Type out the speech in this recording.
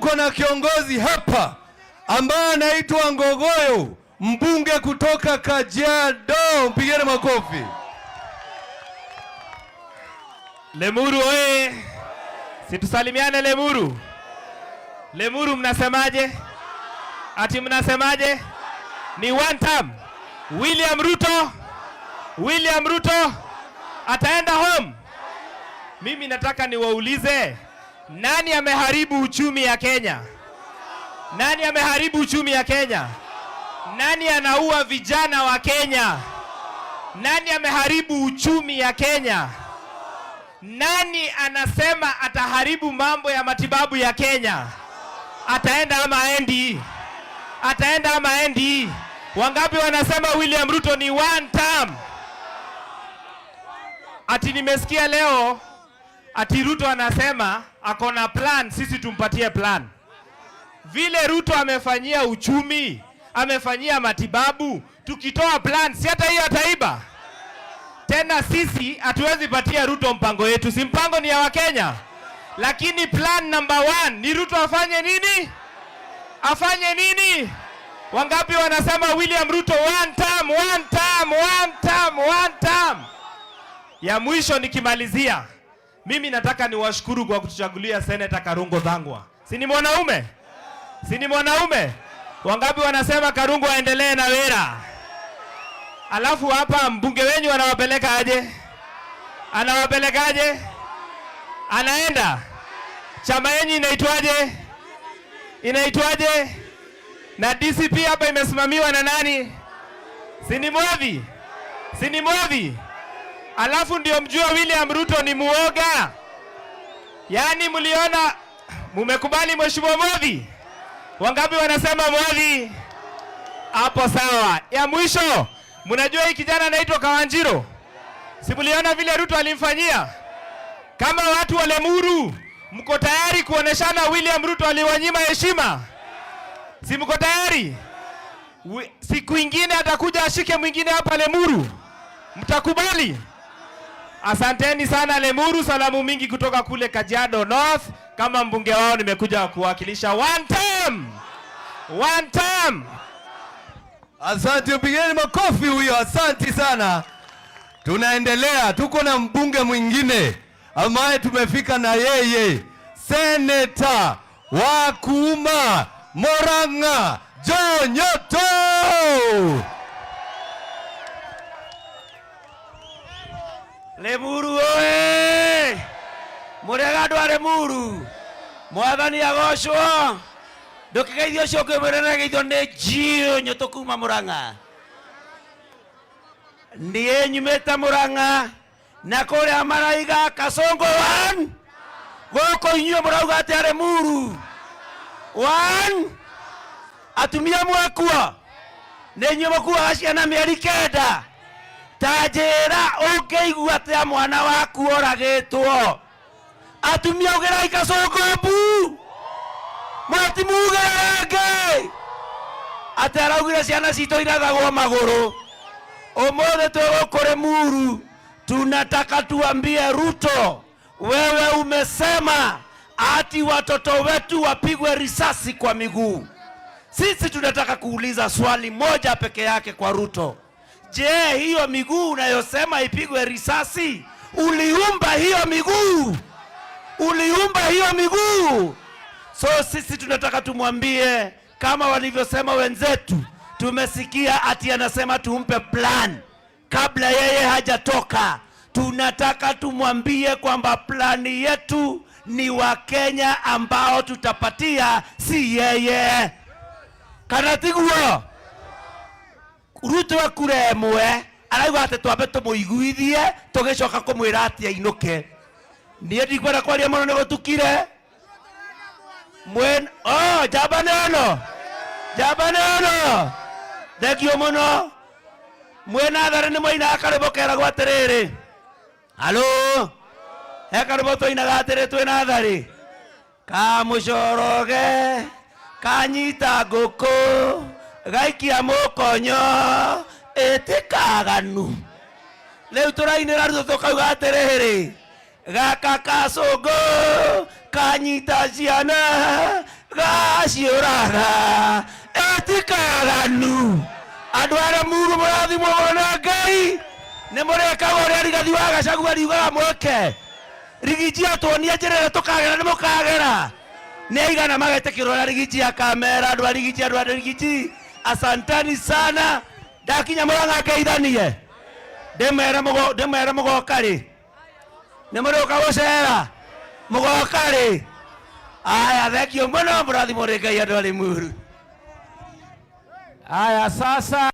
tuko na kiongozi hapa ambaye anaitwa Ngogoyo, mbunge kutoka Kajiado. Mpigeni makofi. Lemuru oye! Situsalimiane Lemuru. Lemuru mnasemaje? Ati mnasemaje? Ni one term. William Ruto ataenda home. Mimi nataka niwaulize, nani ameharibu uchumi ya Kenya? Nani ameharibu uchumi ya Kenya? Nani anaua vijana wa Kenya? Nani ameharibu uchumi ya Kenya? Nani anasema ataharibu mambo ya matibabu ya Kenya? Ataenda ama aendi? Ataenda ama aendi? Wangapi wanasema William Ruto ni one term? Ati nimesikia leo ati Ruto anasema akona plan, sisi tumpatie plan. Vile Ruto amefanyia uchumi, amefanyia matibabu, tukitoa plan si hata hiyo ataiba. Tena sisi hatuwezi patia Ruto mpango yetu, si mpango ni ya Wakenya. Lakini plan number 1 ni Ruto afanye nini? Afanye nini? Wangapi wanasema William Ruto one term, one term, one term, one term? Ya mwisho nikimalizia, mimi nataka niwashukuru kwa kutuchagulia Senator Karungo Dhangwa. Si ni mwanaume? Si ni mwanaume? Wangapi wanasema Karungo aendelee na wera? Alafu hapa mbunge wenyu anawapeleka aje? Anawapeleka aje? Anaenda? Chama yenyu inaitwaje? Inaitwaje? Na DCP hapa imesimamiwa na nani? Si ni Mwadhi? Si ni Mwadhi? Alafu ndio mjua William Ruto ni muoga. Yaani mliona, mumekubali Mheshimiwa Mwadhi? Wangapi wanasema Mwadhi? Hapo sawa. Ya mwisho, mnajua hii kijana anaitwa Kawanjiro? Si mliona vile Ruto alimfanyia? Kama watu wa Lemuru, mko tayari kuoneshana William Ruto aliwanyima heshima? Si mko tayari? Siku ingine atakuja ashike mwingine hapa Lemuru. Mtakubali? Asanteni sana Lemuru, salamu mingi kutoka kule Kajiado North. Kama mbunge wao nimekuja kuwakilisha one term. One term. Asante, pigeni makofi huyo. Asante sana. Tunaendelea, tuko na mbunge mwingine ambaye tumefika na yeye, Senator wa Kuma Murang'a, John Nyoto. Lemuru oe! Murega wa Lemuru. Mwathani agocwo. Ndukigeithio cioke mwerena geithio ne John Nyoto kuma Murang'a. Ndiye nyumeta Murang'a na kuria maraiga Kasongo 1. Goko inyo murauga ati Lemuru 1. Atumia mwakua. Nenyo makua aciana mieri 9. Tajera ukeigua ati mwana waku oragitwo. Atumia ugerai Kasongo bu. Mwati mugerage. Ati araugire ciana cito irathagwo maguru. Omothe tuko Lemuru, tunataka tuambie Ruto, wewe umesema ati watoto wetu wapigwe risasi kwa miguu. Sisi tunataka kuuliza swali moja peke yake kwa Ruto. Je, hiyo miguu unayosema ipigwe risasi, uliumba hiyo miguu? Uliumba hiyo miguu? So sisi tunataka tumwambie kama walivyosema wenzetu. Tumesikia ati anasema tumpe plan kabla yeye hajatoka. Tunataka tumwambie kwamba plani yetu ni Wakenya ambao tutapatia, si yeye. Kanatiguo Ruto akuremwe arauga ati twambe tumuiguithie tugicoka kumwira ati ainuke. Nie ndikwenda kwaria muno ni gutukire jabaneno Thegio muno. Mwena thare ni mwaina akarebo kera gwaterere. Halo. Akarebo toina gatere twena thare. Kamucoroge kanyita ngũkũ gaikia mũkonyo etikaganu. Rĩu tũrainĩra Ruto tukauga atĩrĩrĩ, gaka Kasongo kanyita ciana aciũraga etikaganu andũ arĩa muru mũrathimwo na Ngai nĩ mũrĩkaga ũrĩa Rigathi wa Gachagua riugaga mwĩke. Rigiji atuonia njĩra ĩrĩa tũkagera nĩ mũkagera. Nĩ aigana magetĩkĩrwo na Rigiji akamera andũ a Rigiji asantani sana. Ndakinya Mũrang'a ngeithanie ndĩmere mũgoka rĩ, nĩ mũrĩũka gũcera mũgoka rĩ. Aya thengio mũno mũrathimwo nĩ Ngai andũ a Limuru. Aya sasa